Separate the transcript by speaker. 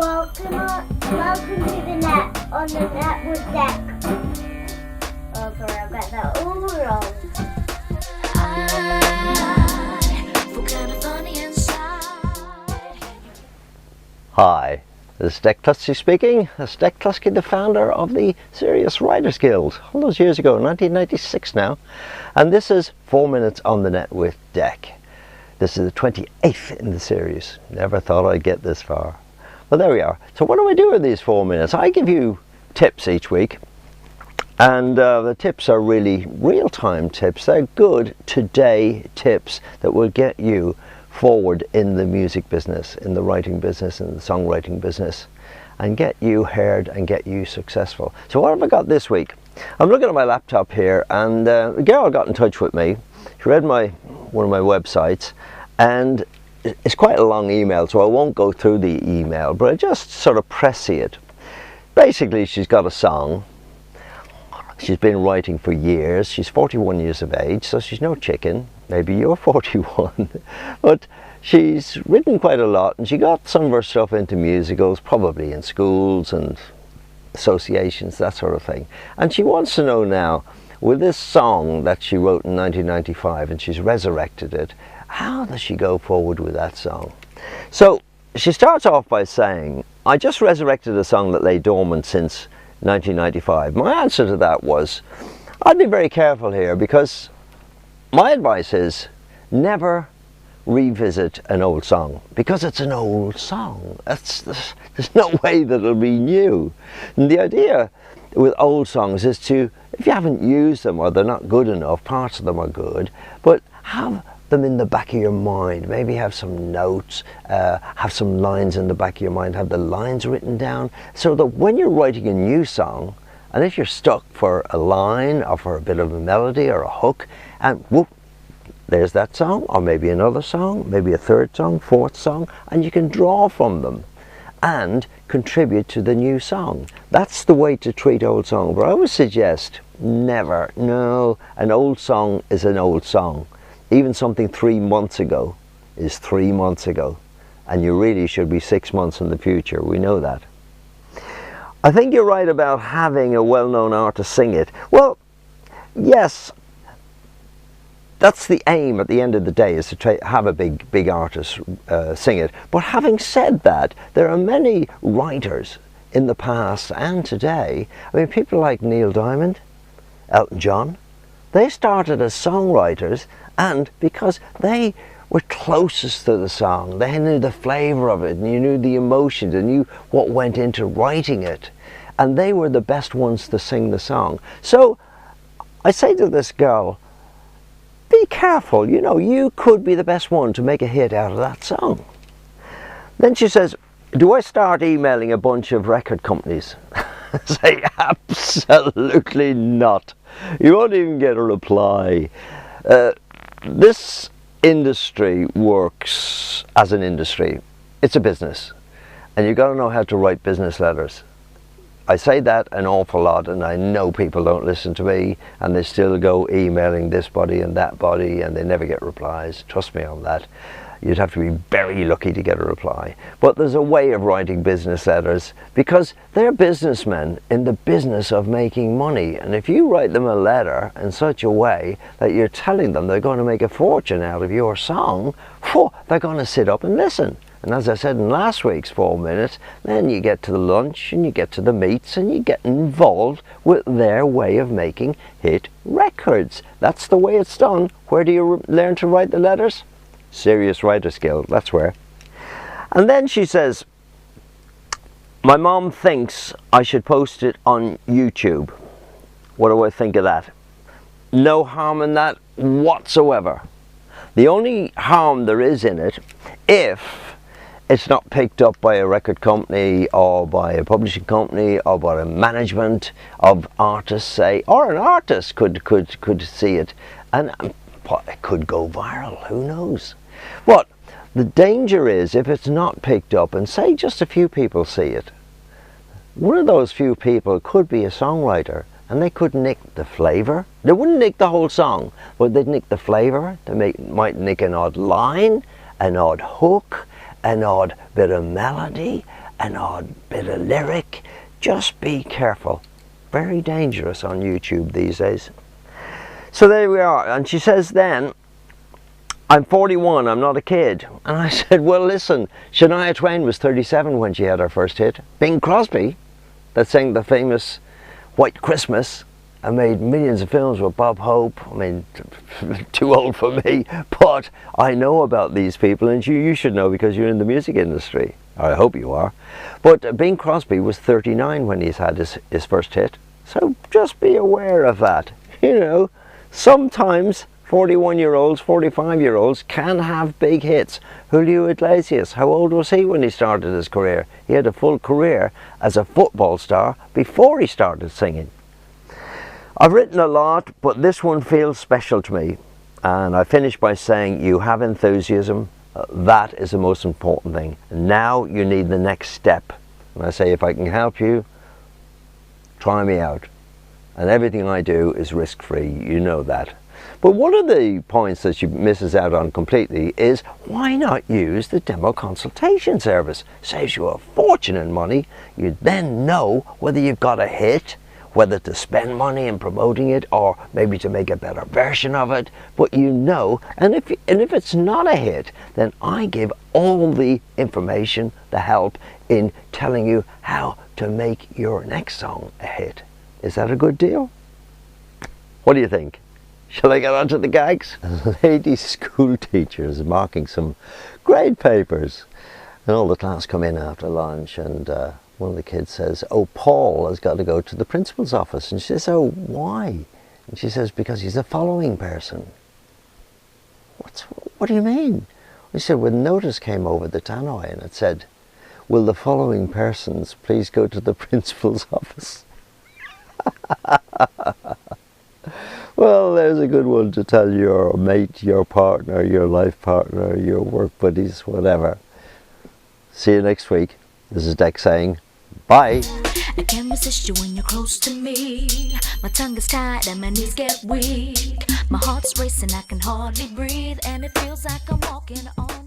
Speaker 1: Welcome to the net, on the net with Dec. Oh, sorry, I've got that all wrong.
Speaker 2: Hi, this is Dec Clutzy speaking. This is Dec Clutzy, the founder of the Serious Writers Guild, all those years ago, 1996 now. And this is 4 Minutes on the Net with Dec. This is the 28th in the series. Never thought I'd get this far. Well, there we are. So what do I do in these 4 minutes? I give you tips each week. And the tips are really real-time tips. They're good today tips that will get you forward in the music business, in the writing business, in the songwriting business, and get you heard and get you successful. So what have I got this week? I'm looking at my laptop here, and a girl got in touch with me. She read one of my websites, and it's quite a long email, so I won't go through the email, but I just sort of pressy it. Basically, she's got a song. She's been writing for years. She's 41 years of age, so she's no chicken. Maybe you're 41. But she's written quite a lot, and she got some of her stuff into musicals, probably in schools and associations, that sort of thing. And she wants to know now, with this song that she wrote in 1995, and she's resurrected it, how does she go forward with that song? So she starts off by saying, I just resurrected a song that lay dormant since 1995. My answer to that was, I'd be very careful here, because my advice is never revisit an old song, because it's an old song. There's no way that it'll be new. And the idea with old songs is to, if you haven't used them or they're not good enough, parts of them are good, but have them in the back of your mind. Maybe have some notes, have some lines in the back of your mind, have the lines written down, so that when you're writing a new song, and if you're stuck for a line or for a bit of a melody or a hook, and whoop, there's that song, or maybe another song, maybe a third song, fourth song, and you can draw from them and contribute to the new song. That's the way to treat old songs. But I would suggest never, no, an old song is an old song. Even something 3 months ago is 3 months ago, and you really should be 6 months in the future. We know that. I think you're right about having a well-known artist sing it. Well, yes, that's the aim at the end of the day, is to have a big artist sing it. But having said that, there are many writers in the past and today. I mean, people like Neil Diamond, Elton John, they started as songwriters, and because they were closest to the song, they knew the flavour of it, and you knew the emotions, and knew what went into writing it, and they were the best ones to sing the song. So I say to this girl, be careful, you know, you could be the best one to make a hit out of that song. Then she says, do I start emailing a bunch of record companies? I say, absolutely not. You won't even get a reply. This industry works as an industry. It's a business, and you've got to know how to write business letters. I say that an awful lot, and I know people don't listen to me, and they still go emailing this body and that body, and they never get replies. Trust me on that. You'd have to be very lucky to get a reply. But there's a way of writing business letters, because they're businessmen in the business of making money. And if you write them a letter in such a way that you're telling them they're going to make a fortune out of your song, they're going to sit up and listen. And as I said in last week's 4 minutes, then you get to the lunch and you get to the meets and you get involved with their way of making hit records. That's the way it's done. Where do you learn to write the letters? Serious Writers Guild, that's where. And then she says, my mom thinks I should post it on YouTube. What do I think of that? No harm in that whatsoever. The only harm there is in it, if it's not picked up by a record company or by a publishing company or by a management of artists, say, or an artist could see it, and it could go viral, who knows. What the danger is, if it's not picked up and say just a few people see it, one of those few people could be a songwriter, and they could nick the flavour. They wouldn't nick the whole song, but they'd nick the flavour. They might nick an odd line, an odd hook, an odd bit of melody, an odd bit of lyric. Just be careful. Very dangerous on YouTube these days. So there we are. And she says then, I'm 41, I'm not a kid. And I said, well listen, Shania Twain was 37 when she had her first hit. Bing Crosby, that sang the famous White Christmas and made millions of films with Bob Hope. I mean, too old for me, but I know about these people, and you should know because you're in the music industry. I hope you are. But Bing Crosby was 39 when he's had his first hit. So just be aware of that. You know, sometimes 41-year-olds, 45-year-olds can have big hits. Julio Iglesias, how old was he when he started his career? He had a full career as a football star before he started singing. I've written a lot, but this one feels special to me. And I finish by saying you have enthusiasm. That is the most important thing. Now you need the next step. And I say, if I can help you, try me out. And everything I do is risk-free, you know that. But one of the points that she misses out on completely is why not use the demo consultation service? Saves you a fortune in money. You then know whether you've got a hit, whether to spend money in promoting it or maybe to make a better version of it. But you know, and if it's not a hit, then I give all the information, the help in telling you how to make your next song a hit. Is that a good deal? What do you think? Shall I get on to the gags? A lady school teacher is marking some grade papers. And all the class come in after lunch, and one of the kids says, oh, Paul has got to go to the principal's office. And she says, oh, why? And she says, because he's a following person. What do you mean? She said, well, notice came over the tannoy and it said, will the following persons please go to the principal's office? Well, there's a good one to tell your mate, your partner, your life partner, your work buddies, whatever. See you next week. This is Dec saying bye.
Speaker 3: I can't resist you when you're close to me. My tongue is tied and my knees get weak. My heart's racing, I can hardly breathe, and it feels like I'm walking on